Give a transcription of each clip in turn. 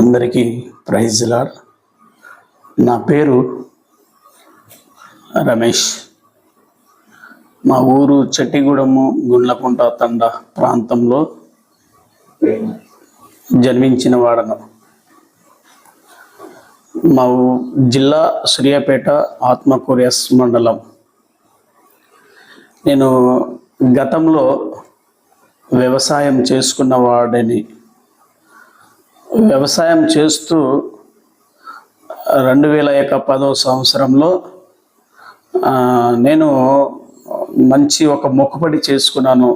అందరికీ praise lord. నా పేరు రమేష్. మా ఊరు చెట్టిగూడెము గుండ్లకుంట తండ ప్రాంతంలో జన్మించిన వాడను. మా జిల్లా సూర్యాపేట ఆత్మకూరు ఎస్ మండలం. నేను గతంలో వ్యవసాయం చేసుకున్న వాడిని. వ్యవసాయం చేస్తూ 2010 సంవత్సరంలో నేను మంచి ఒక మొక్కుబడి చేసుకున్నాను.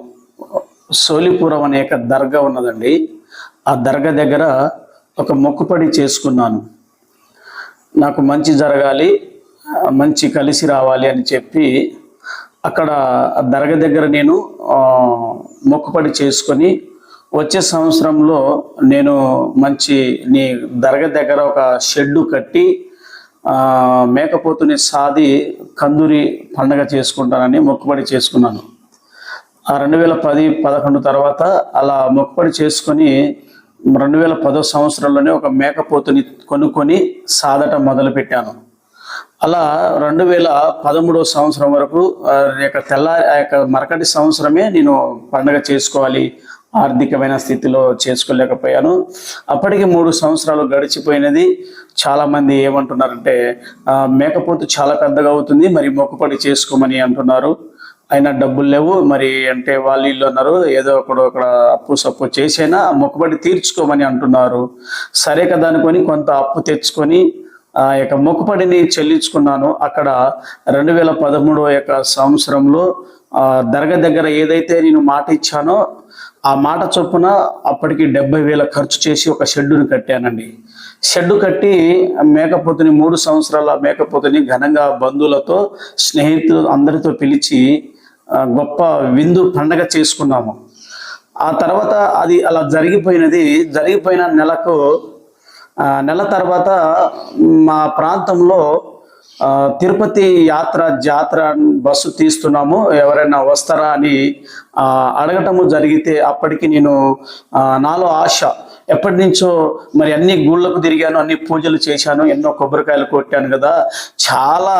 సోలిపురం అనే ఒక దర్గా ఉన్నదండి. ఆ దర్గా దగ్గర ఒక మొక్కుబడి చేసుకున్నాను. నాకు మంచి జరగాలి, మంచి కలిసి రావాలి అని చెప్పి అక్కడ దర్గా దగ్గర నేను మొక్కుబడి చేసుకొని వచ్చే సంవత్సరంలో నేను మంచి నీ దర్గా దగ్గర ఒక షెడ్డు కట్టి మేకపోతుని సాది కందూరి పండగ చేసుకుంటానని మొక్కుబడి చేసుకున్నాను. ఆ 2010-11 తర్వాత అలా మొక్కుబడి చేసుకొని 2010 సంవత్సరంలోనే ఒక మేకపోతుని కొనుక్కొని సాదట మొదలుపెట్టాను. అలా 2013 సంవత్సరం వరకు మరకటి సంవత్సరమే నేను పండగ చేసుకోవాలి, ఆర్థికమైన స్థితిలో చేసుకోలేకపోయాను. అప్పటికి 3 సంవత్సరాలు గడిచిపోయినది. చాలామంది ఏమంటున్నారంటే మేకపోతు చాలా పెద్దగా అవుతుంది, మరి మొక్కుబడి చేసుకోమని అంటున్నారు. అయినా డబ్బులు లేవు, మరి అంటే వాళ్ళు ఇల్లు అన్నారు, ఏదో అక్కడ అప్పు సప్పు చేసైనా మొక్కుబడి తీర్చుకోమని అంటున్నారు. సరే కదా అనుకొని కొంత అప్పు తెచ్చుకొని ఆ యొక్క మొక్కుబడిని చెల్లించుకున్నాను. అక్కడ 2013 సంవత్సరంలో దర్గా దగ్గర ఏదైతే నేను మాట ఇచ్చానో ఆ మాట చొప్పున అప్పటికి 70,000 ఖర్చు చేసి ఒక షెడ్డుని కట్టానండి. షెడ్డు కట్టి మేకపోతుని 3 సంవత్సరాల మేకపోతుని ఘనంగా బంధువులతో స్నేహితులు అందరితో పిలిచి గొప్ప విందు పండగ చేసుకున్నాము. ఆ తర్వాత అది అలా జరిగిపోయిన నెల తర్వాత మా ప్రాంతంలో తిరుపతి జాతర బస్సు తీస్తున్నాము, ఎవరైనా వస్తారా అని అడగటము జరిగితే అప్పటికి నాలో ఆశ ఎప్పటి నుంచో, మరి అన్ని గుళ్ళకు తిరిగాను, అన్ని పూజలు చేశాను, ఎన్నో కొబ్బరికాయలు కొట్టాను కదా, చాలా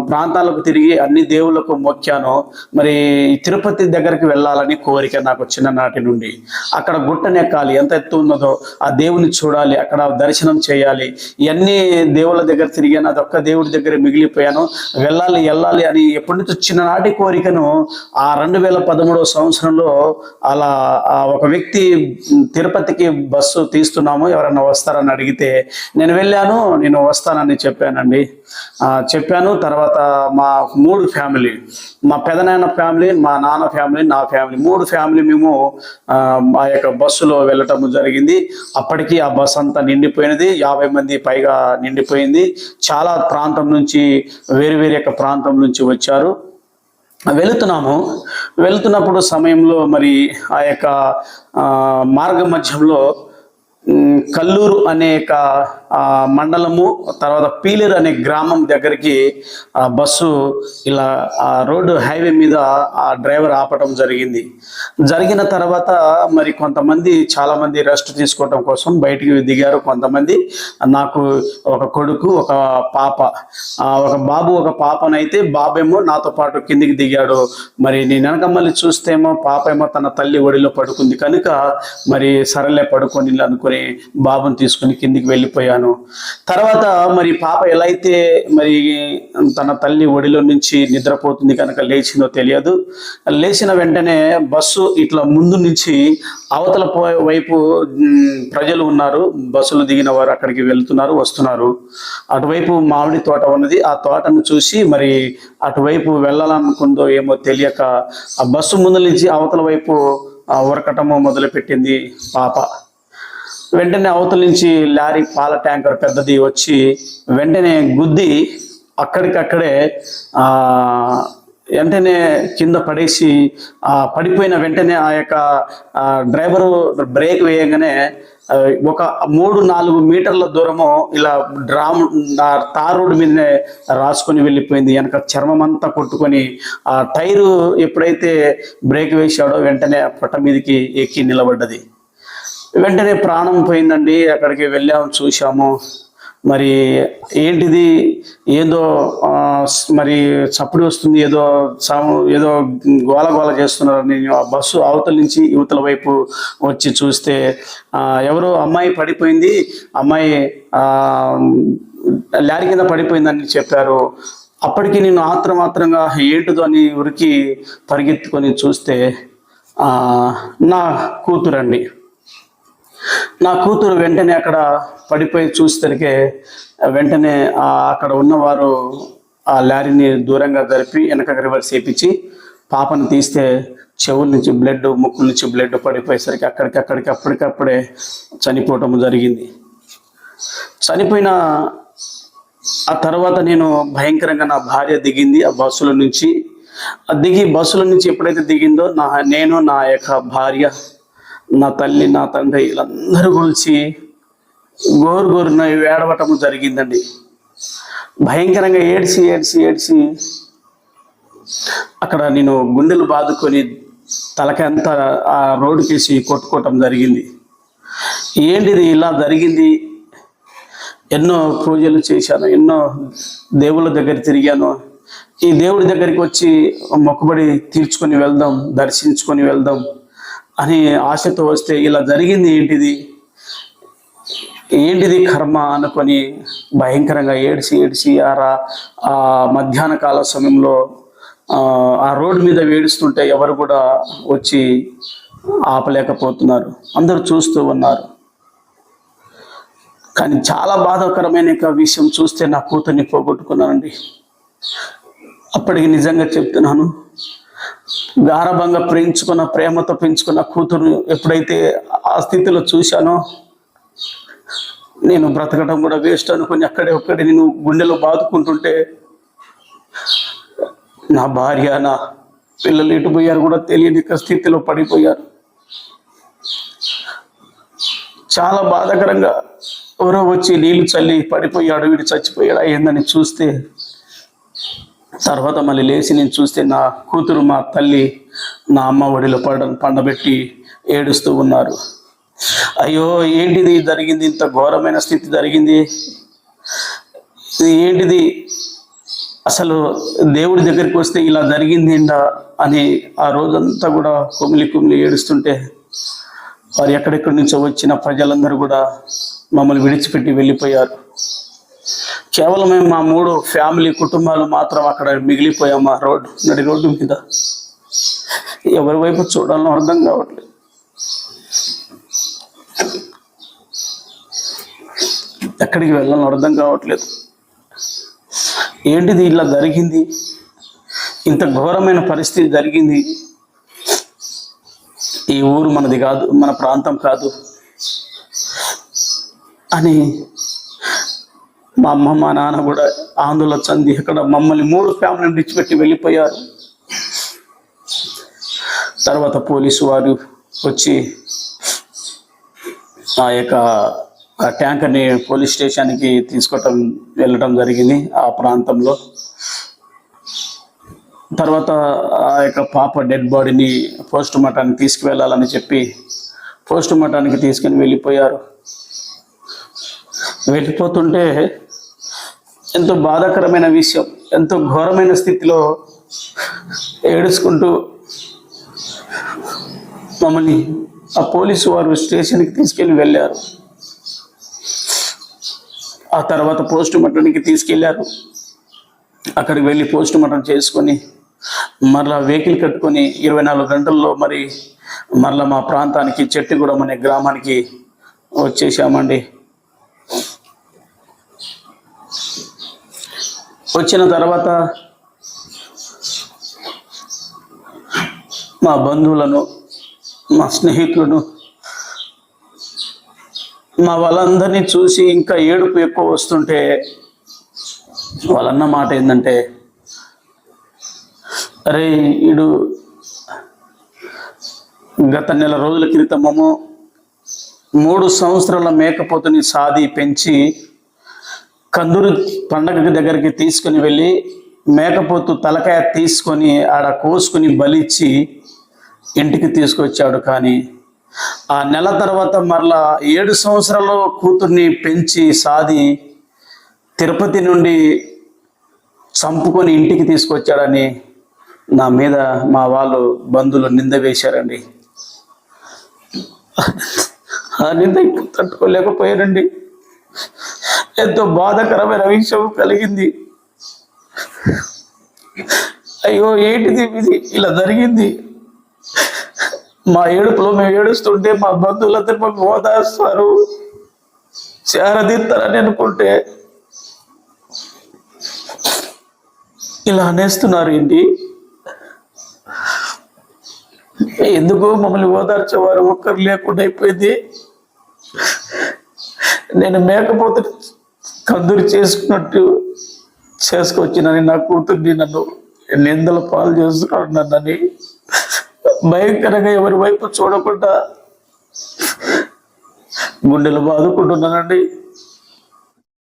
ప్రాంతాలకు తిరిగి అన్ని దేవుళ్ళకు మొక్కాను. మరి తిరుపతి దగ్గరికి వెళ్ళాలని కోరిక నాకు చిన్ననాటి నుండి. అక్కడ గుట్టనెక్కాలి, ఎంత ఎత్తు ఉన్నదో ఆ దేవుని చూడాలి, అక్కడ దర్శనం చేయాలి. ఇవన్నీ దేవుళ్ళ దగ్గర తిరిగాను, అదొక్క దేవుడి దగ్గర మిగిలిపోయాను. వెళ్ళాలి అని ఎప్పటి నుంచో చిన్ననాటి కోరికను ఆ 2013 సంవత్సరంలో అలా ఒక వ్యక్తి తిరుపతికి బస్సు తీస్తున్నాము, ఎవరైనా వస్తారని అడిగితే నేను వెళ్ళాను, నేను వస్తానని చెప్పానండి. చెప్పాను. తర్వాత మా 3 ఫ్యామిలీ, మా పెదనాన్న ఫ్యామిలీ, మా నాన్న ఫ్యామిలీ, నా ఫ్యామిలీ, 3 ఫ్యామిలీ మేము ఆ యొక్క బస్సులో వెళ్ళటం జరిగింది. అప్పటికి ఆ బస్సు అంతా నిండిపోయినది, 50 మంది పైగా నిండిపోయింది. చాలా ప్రాంతం నుంచి వేరు ప్రాంతం నుంచి వచ్చారు. వెళుతున్నప్పుడు సమయంలో మరి ఆ యొక్క మార్గ మధ్యంలో కల్లూరు అనే మండలము, తర్వాత పీలేరు అనే గ్రామం దగ్గరికి బస్సు ఇలా రోడ్డు హైవే మీద ఆ డ్రైవర్ ఆపటం జరిగిన తర్వాత మరి చాలామంది రెస్ట్ తీసుకోవటం కోసం బయటికి దిగారు. కొంతమంది, నాకు ఒక కొడుకు, ఒక పాప, ఒక బాబు, ఒక పాపనైతే బాబేమో నాతో పాటు కిందికి దిగాడు. మరి నేను వెనక మళ్ళీ చూస్తేమో పాప ఏమో తన తల్లి ఒడిలో పడుకుంది కనుక మరి సరలే పడుకొని అనుకుని బాబుని తీసుకుని కిందికి వెళ్ళిపోయాను. తర్వాత మరి పాప ఎలా అయితే మరి తన తల్లి ఒడిలో నుంచి నిద్రపోతుంది కనుక లేచిందో తెలియదు. లేచిన వెంటనే బస్సు ఇట్లా ముందు నుంచి అవతల వైపు ప్రజలు ఉన్నారు, బస్సులు దిగిన వారు అక్కడికి వస్తున్నారు. అటువైపు మామిడి తోట ఉన్నది. ఆ తోటను చూసి మరి అటువైపు వెళ్ళాలనుకుందో ఏమో తెలియక ఆ బస్సు ముందు నుంచి అవతల వైపు ఉరకటము మొదలుపెట్టింది పాప. వెంటనే అవతల నుంచి లారీ పాల ట్యాంకర్ పెద్దది వచ్చి వెంటనే గుద్ది అక్కడికక్కడే వెంటనే కింద పడేసి పడిపోయిన వెంటనే ఆ యొక్క డ్రైవరు బ్రేక్ వేయగానే ఒక 3-4 మీటర్ల దూరము ఇలా తార్ రోడ్డు మీదనే రాసుకొని వెళ్ళిపోయింది. వెనక చర్మం అంతా కొట్టుకొని ఆ టైరు ఎప్పుడైతే బ్రేక్ వేసాడో వెంటనే పొట్ట మీదకి ఎక్కి నిలబడ్డది. వెంటనే ప్రాణం పోయిందండి. అక్కడికి వెళ్ళాము, చూసాము. మరి ఏంటిది, ఏదో మరి చప్పుడు వస్తుంది, ఏదో గోల గోల చేస్తున్నారు. నేను ఆ బస్సు అవతల నుంచి యువతల వైపు వచ్చి చూస్తే ఎవరో అమ్మాయి పడిపోయింది, అమ్మాయి లారీ కింద పడిపోయిందని చెప్పారు. అప్పటికి నేను ఆత్రంగా ఏంటిదో అని ఉరికి పరిగెత్తుకొని చూస్తే నా కూతురండి. నా కూతురు వెంటనే అక్కడ పడిపోయి చూసేసరికి వెంటనే అక్కడ ఉన్నవారు ఆ లారీని దూరంగా జరిపి వెనక రివర్స్ చేయించి పాపను తీస్తే చెవుల నుంచి బ్లడ్, ముక్కుల నుంచి బ్లడ్ పడిపోయేసరికి అప్పటికప్పుడే చనిపోవటం జరిగింది. చనిపోయిన ఆ తర్వాత నేను భయంకరంగా, నా భార్య దిగింది ఆ బస్సుల నుంచి. బస్సుల నుంచి ఎప్పుడైతే దిగిందో నేను, నా యొక్క భార్య, నా తల్లి, నా తండ్రి వీళ్ళందరూ గురించి గోరున ఏడవటము జరిగిందండి. భయంకరంగా ఏడ్చి అక్కడ నేను గుండెలు బాదుకొని తలకంతా ఆ రోడ్డుకేసి కొట్టుకోవటం జరిగింది. ఏంటిది ఇలా జరిగింది? ఎన్నో పూజలు చేశాను, ఎన్నో దేవుళ్ళ దగ్గర తిరిగాను. ఈ దేవుడి దగ్గరికి వచ్చి మొక్కుబడి తీర్చుకొని వెళ్దాం, దర్శించుకొని వెళ్దాం అని ఆశతో వస్తే ఇలా జరిగింది. ఏంటిది కర్మ అనుకొని భయంకరంగా ఏడ్చి ఆ మధ్యాహ్న కాల సమయంలో ఆ రోడ్డు మీద ఏడుస్తుంటే ఎవరు కూడా వచ్చి ఆపలేకపోతున్నారు. అందరూ చూస్తూ ఉన్నారు. కానీ చాలా బాధాకరమైన విషయం చూస్తే నా కూతుర్ని పోగొట్టుకున్నానండి. అప్పటికి నిజంగా చెప్తున్నాను, గారభంగా ప్రేమతో పెంచుకున్న కూతురు ఎప్పుడైతే ఆ స్థితిలో చూశానో నేను బ్రతకడం కూడా వేస్ట్ అనుకుని అక్కడే నేను గుండెలో బాదుకుంటుంటే నా భార్య, నా పిల్లలు ఎటు పోయారు కూడా తెలియని స్థితిలో పడిపోయారు. చాలా బాధాకరంగా ఎవరో వచ్చి నీళ్లు చల్లి పడిపోయాడు, వీడు చచ్చిపోయాడా ఏందని చూస్తే తర్వాత మళ్ళీ లేచి నేను చూస్తే నా కూతురు, మా తల్లి, నా అమ్మ ఒడిలో పండబెట్టి ఏడుస్తూ ఉన్నారు. అయ్యో ఏంటిది జరిగింది, ఇంత ఘోరమైన స్థితి జరిగింది, ఇది ఏంటిది, అసలు దేవుడి దగ్గరికి వస్తే ఇలా జరిగింది అని ఆ రోజంతా కూడా కుమిలి ఏడుస్తుంటే వారు ఎక్కడెక్కడి నుంచో వచ్చిన ప్రజలందరూ కూడా మమ్మల్ని విడిచిపెట్టి వెళ్ళిపోయారు. కేవలం మేము మా 3 ఫ్యామిలీ కుటుంబాలు మాత్రం అక్కడ మిగిలిపోయాం. ఆ నడి రోడ్డు మీద ఎవరి వైపు చూడాలో అర్థం కావట్లేదు. ఎక్కడికి వెళ్ళాలో అర్థం కావట్లేదు. ఏంటిది ఇలా జరిగింది, ఇంత ఘోరమైన పరిస్థితి జరిగింది, ఈ ఊరు మనది కాదు, మన ప్రాంతం కాదు అని మా అమ్మ, మా నాన్న కూడా ఆందోళన చెంది అక్కడ మమ్మల్ని 3 ఫ్యామిలీని విడిచిపెట్టి వెళ్ళిపోయారు. తర్వాత పోలీసు వారు వచ్చి ఆ యొక్క ట్యాంకర్ని పోలీస్ స్టేషన్కి వెళ్ళడం జరిగింది ఆ ప్రాంతంలో. తర్వాత ఆ యొక్క పాప డెడ్ బాడీని పోస్ట్ మార్టానికి తీసుకువెళ్ళాలని చెప్పి పోస్ట్ మార్టానికి తీసుకుని వెళ్ళిపోయారు. వెళ్ళిపోతుంటే ఎంతో బాధాకరమైన విషయం, ఎంతో ఘోరమైన స్థితిలో ఏడుచుకుంటూ మమ్మల్ని ఆ పోలీసు వారు స్టేషన్కి వెళ్ళారు. ఆ తర్వాత పోస్ట్ మార్టానికి తీసుకెళ్ళారు. అక్కడికి వెళ్ళి పోస్ట్ మార్టం చేసుకొని మరలా వెహికల్ కట్టుకొని 24 గంటల్లో మరలా మా ప్రాంతానికి, చెట్టుగూడెం అనే గ్రామానికి వచ్చేసామండి. వచ్చిన తర్వాత మా బంధువులను, మా స్నేహితులను, మా వాళ్ళందరినీ చూసి ఇంకా ఏడుపు ఎక్కువ వస్తుంటే వాళ్ళన్న మాట ఏంటంటే, అరే వీడు గత నెల రోజుల క్రితము 3 సంవత్సరాల మేకపోతుని సాది పెంచి కందూరు పండగ దగ్గరికి తీసుకుని వెళ్ళి మేకపోతు తలకాయ తీసుకొని ఆడ కోసుకుని బలిచ్చి ఇంటికి తీసుకొచ్చాడు. కానీ ఆ నెల తర్వాత మరలా 7 సంవత్సరాలు కూతుర్ని పెంచి సాది తిరుపతి నుండి చంపుకొని ఇంటికి తీసుకొచ్చాడని నా మీద మా వాళ్ళు బంధువులు నింద వేశారండి. ఆ నింద తట్టుకోలేకపోయారండి. ఎంతో బాధాకరమైన విషయం కలిగింది. అయ్యో ఏంటిది ఇది ఇలా జరిగింది. మా ఏడుపులో మేము ఏడుస్తుంటే మా బంధువులందరూ మాకు ఓదార్స్తారు, చేరదీస్తారని అనుకుంటే ఇలా అనేస్తున్నారు ఏంటి? ఎందుకు మమ్మల్ని ఓదార్చేవారు ఒక్కరు లేకుండా అయిపోయింది. నేను మేకపోతే కందూరి చేసుకున్నట్టు చేసుకొచ్చినని నా కూతుర్ని నన్ను నిందల పాలు చేస్తున్నాడు. నన్నని భయంకరంగా ఎవరి వైపు చూడకుండా గుండెలు బాదుకుంటున్నానండి.